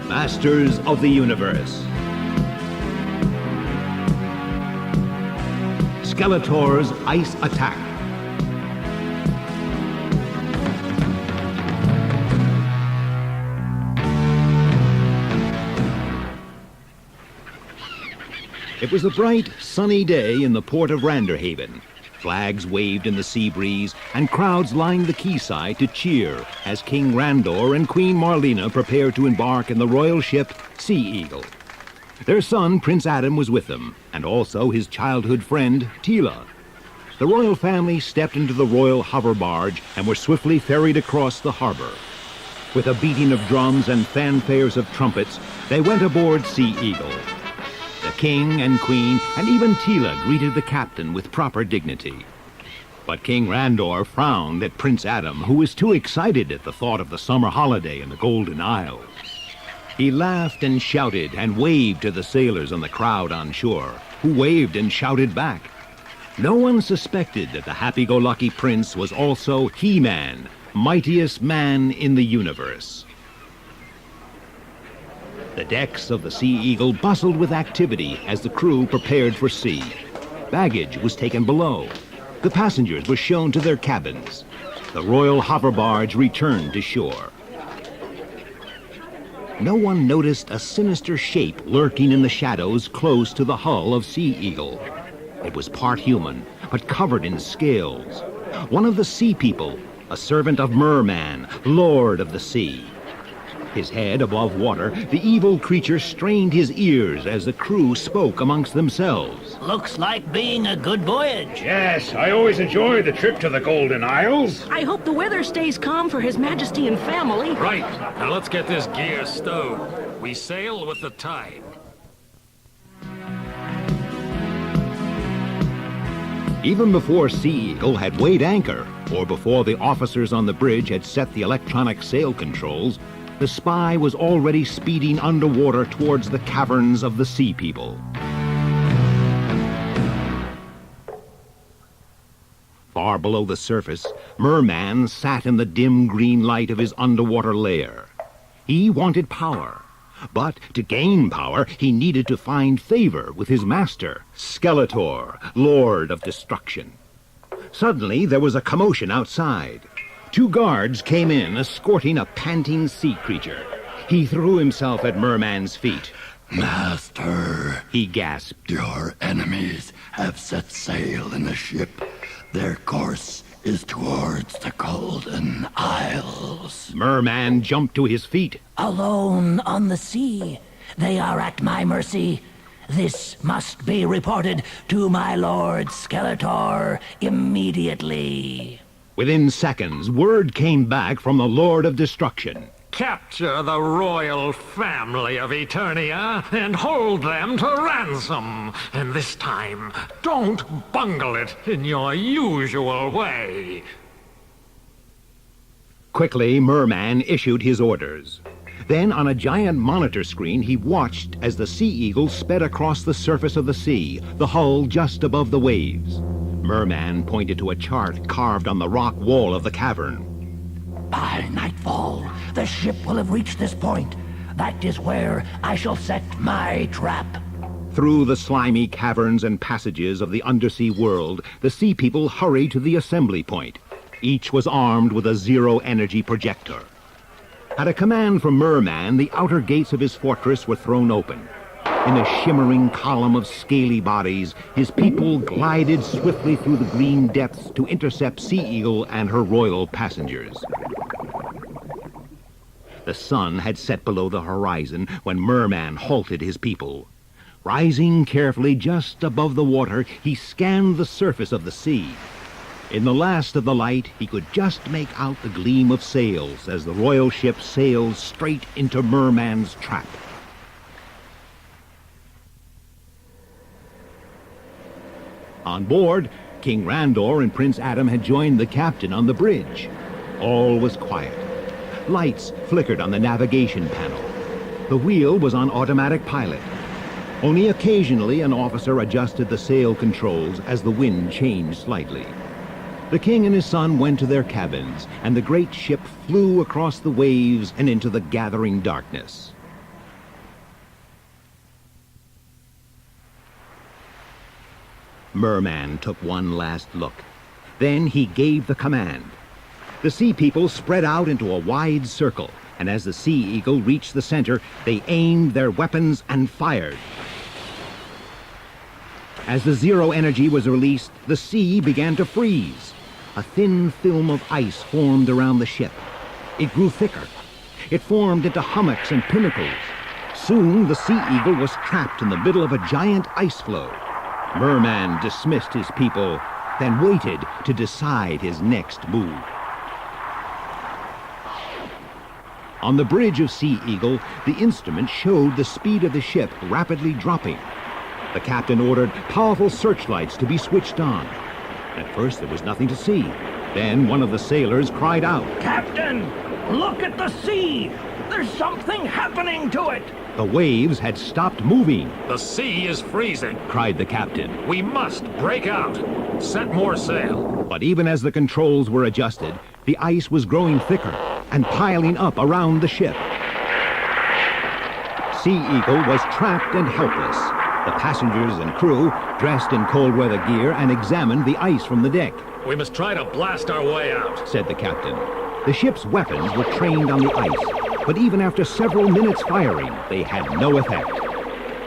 Masters of the Universe. Skeletor's Ice Attack. It was a bright, sunny day in the port of Randerhaven. Flags waved in the sea breeze, and crowds lined the quayside to cheer as King Randor and Queen Marlena prepared to embark in the royal ship Sea Eagle. Their son, Prince Adam, was with them, and also his childhood friend, Tila. The royal family stepped into the royal hover barge and were swiftly ferried across the harbor. With a beating of drums and fanfares of trumpets, they went aboard Sea Eagle. The king and queen and even Tila greeted the captain with proper dignity. But King Randor frowned at Prince Adam, who was too excited at the thought of the summer holiday in the Golden Isles. He laughed and shouted and waved to the sailors and the crowd on shore, who waved and shouted back. No one suspected that the happy-go-lucky prince was also He-Man, mightiest man in the universe. The decks of the Sea Eagle bustled with activity as the crew prepared for sea. Baggage was taken below. The passengers were shown to their cabins. The royal hover barge returned to shore. No one noticed a sinister shape lurking in the shadows close to the hull of Sea Eagle. It was part human, but covered in scales. One of the sea people, a servant of Merman, lord of the sea. His head above water, the evil creature strained his ears as the crew spoke amongst themselves. Looks like being a good voyage. Yes, I always enjoy the trip to the Golden Isles. I hope the weather stays calm for His Majesty and family. Right. Now let's get this gear stowed. We sail with the tide. Even before Sea Eagle had weighed anchor, or before the officers on the bridge had set the electronic sail controls, the spy was already speeding underwater towards the caverns of the Sea People. Far below the surface, Merman sat in the dim green light of his underwater lair. He wanted power, but to gain power, he needed to find favor with his master, Skeletor, Lord of Destruction. Suddenly, there was a commotion outside. Two guards came in, escorting a panting sea creature. He threw himself at Merman's feet. Master, He gasped. your enemies have set sail in a ship. Their course is towards the Golden Isles. Merman jumped to his feet. Alone on the sea. They are at my mercy. This must be reported to my lord Skeletor immediately. Within seconds, word came back from the Lord of Destruction. Capture the royal family of Eternia and hold them to ransom. And this time, don't bungle it in your usual way. Quickly, Merman issued his orders. Then, on a giant monitor screen, he watched as the Sea Eagle sped across the surface of the sea, the hull just above the waves. Merman pointed to a chart carved on the rock wall of the cavern. By nightfall, the ship will have reached this point. That is where I shall set my trap. Through the slimy caverns and passages of the undersea world, the Sea People hurried to the assembly point. Each was armed with a zero-energy projector. At a command from Merman, the outer gates of his fortress were thrown open. In a shimmering column of scaly bodies, his people glided swiftly through the green depths to intercept Sea Eagle and her royal passengers. The sun had set below the horizon when Merman halted his people. Rising carefully just above the water, he scanned the surface of the sea. In the last of the light, he could just make out the gleam of sails as the royal ship sailed straight into Merman's trap. On board, King Randor and Prince Adam had joined the captain on the bridge. All was quiet. Lights flickered on the navigation panel. The wheel was on automatic pilot. Only occasionally an officer adjusted the sail controls as the wind changed slightly. The king and his son went to their cabins, and the great ship flew across the waves and into the gathering darkness. Merman took one last look. Then he gave the command. The Sea People spread out into a wide circle, and as the Sea Eagle reached the center, they aimed their weapons and fired. As the zero energy was released, the sea began to freeze. A thin film of ice formed around the ship. It grew thicker. It formed into hummocks and pinnacles. Soon the Sea Eagle was trapped in the middle of a giant ice floe. Merman dismissed his people, then waited to decide his next move. On the bridge of Sea Eagle, the instrument showed the speed of the ship rapidly dropping. The captain ordered powerful searchlights to be switched on. At first there was nothing to see. Then one of the sailors cried out, Captain, look at the sea! There's something happening to it! The waves had stopped moving. The sea is freezing, cried the captain. We must break out. Set more sail. But even as the controls were adjusted, the ice was growing thicker and piling up around the ship. Sea Eagle was trapped and helpless. The passengers and crew dressed in cold weather gear and examined the ice from the deck. We must try to blast our way out, said the captain. The ship's weapons were trained on the ice, but even after several minutes firing, they had no effect.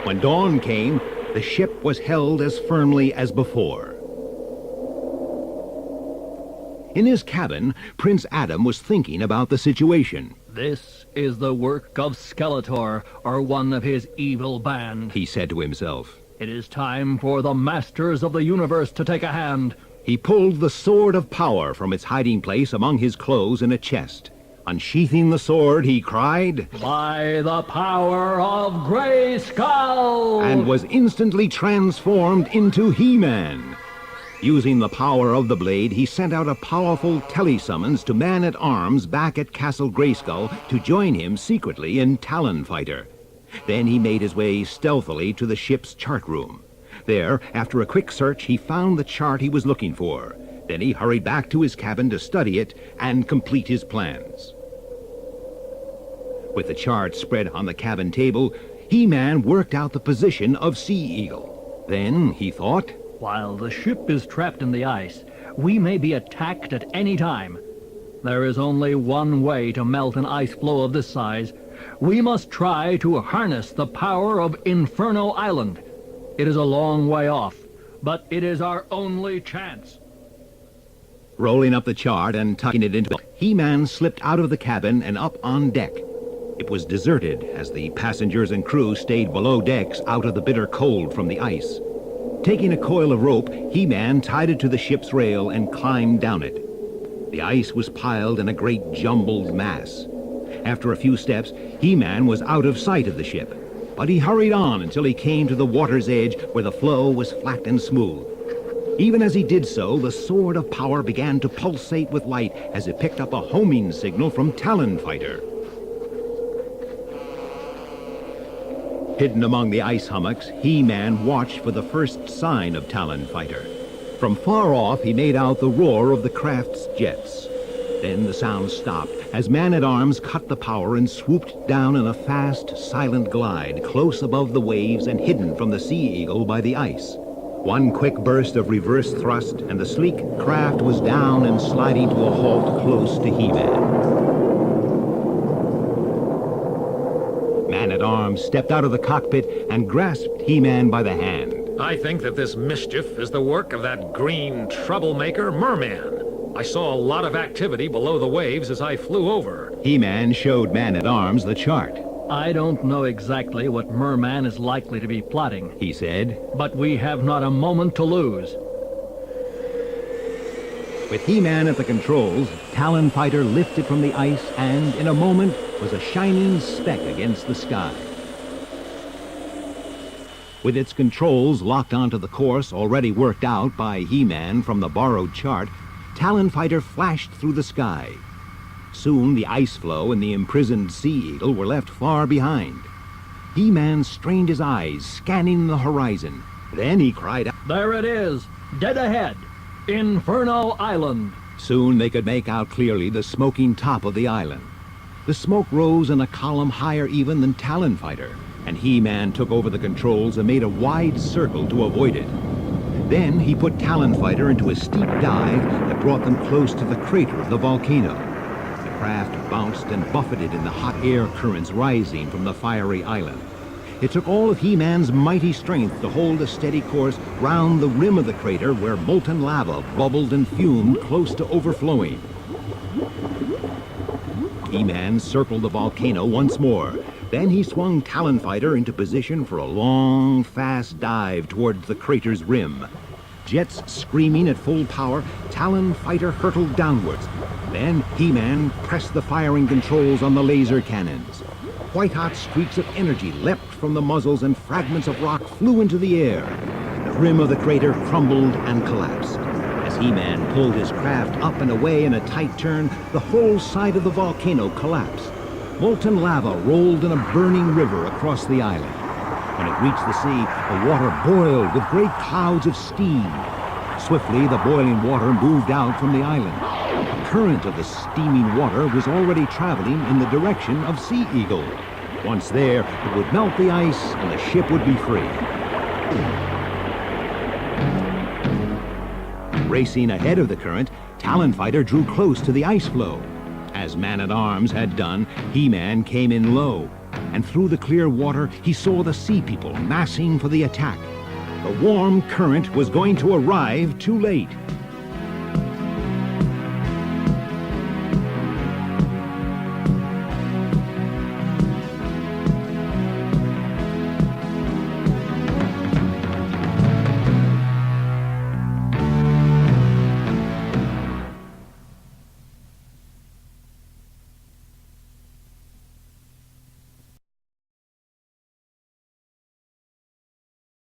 When dawn came, the ship was held as firmly as before. In his cabin, Prince Adam was thinking about the situation. This is the work of Skeletor, or one of his evil band, he said to himself. It is time for the masters of the universe to take a hand. He pulled the sword of power from its hiding place among his clothes in a chest. Unsheathing the sword, he cried, By the power of Grayskull! And was instantly transformed into He-Man. Using the power of the blade, he sent out a powerful telesummons to man-at-arms back at Castle Grayskull to join him secretly in Talon Fighter. Then he made his way stealthily to the ship's chart room. There, after a quick search, he found the chart he was looking for. Then he hurried back to his cabin to study it and complete his plans. With the chart spread on the cabin table, He-Man worked out the position of Sea Eagle. Then, he thought, While the ship is trapped in the ice, we may be attacked at any time. There is only one way to melt an ice floe of this size. We must try to harness the power of Inferno Island. It is a long way off, but it is our only chance. Rolling up the chart and tucking it into it, He-Man slipped out of the cabin and up on deck. It was deserted as the passengers and crew stayed below decks out of the bitter cold from the ice. Taking a coil of rope, He-Man tied it to the ship's rail and climbed down it. The ice was piled in a great jumbled mass. After a few steps, He-Man was out of sight of the ship, but he hurried on until he came to the water's edge where the floe was flat and smooth. Even as he did so, the sword of power began to pulsate with light as it picked up a homing signal from Talon Fighter. Hidden among the ice hummocks, He-Man watched for the first sign of Talon Fighter. From far off, he made out the roar of the craft's jets. Then the sound stopped as Man-at-Arms cut the power and swooped down in a fast, silent glide close above the waves and hidden from the Sea Eagle by the ice. One quick burst of reverse thrust, and the sleek craft was down and sliding to a halt close to He-Man. Man-at-Arms stepped out of the cockpit and grasped He-Man by the hand. I think that this mischief is the work of that green troublemaker, Merman. I saw a lot of activity below the waves as I flew over. He-Man showed Man-at-Arms the chart. I don't know exactly what Merman is likely to be plotting, he said, but we have not a moment to lose. With He-Man at the controls, Talon Fighter lifted from the ice and, in a moment, was a shining speck against the sky. With its controls locked onto the course already worked out by He-Man from the borrowed chart, Talon Fighter flashed through the sky. Soon the ice floe and the imprisoned sea eagle were left far behind. He-Man strained his eyes, scanning the horizon. Then he cried out. There it is, dead ahead, Inferno Island. Soon they could make out clearly the smoking top of the island. The smoke rose in a column higher even than Talon Fighter, and He-Man took over the controls and made a wide circle to avoid it. Then he put Talon Fighter into a steep dive that brought them close to the crater of the volcano. The craft bounced and buffeted in the hot air currents rising from the fiery island. It took all of He-Man's mighty strength to hold a steady course round the rim of the crater where molten lava bubbled and fumed close to overflowing. He-Man circled the volcano once more. Then he swung Talon Fighter into position for a long, fast dive towards the crater's rim. Jets screaming at full power, Talon Fighter hurtled downwards. Then He-Man pressed the firing controls on the laser cannons. White-hot streaks of energy leapt from the muzzles and fragments of rock flew into the air. The rim of the crater crumbled and collapsed. As He-Man pulled his craft up and away in a tight turn, the whole side of the volcano collapsed. Molten lava rolled in a burning river across the island. When it reached the sea, the water boiled with great clouds of steam. Swiftly, the boiling water moved out from the island. The current of the steaming water was already traveling in the direction of Sea Eagle. Once there, it would melt the ice and the ship would be free. Racing ahead of the current, Talon Fighter drew close to the ice floe. As Man-at-Arms had done, He-Man came in low, and through the clear water he saw the Sea People massing for the attack. The warm current was going to arrive too late.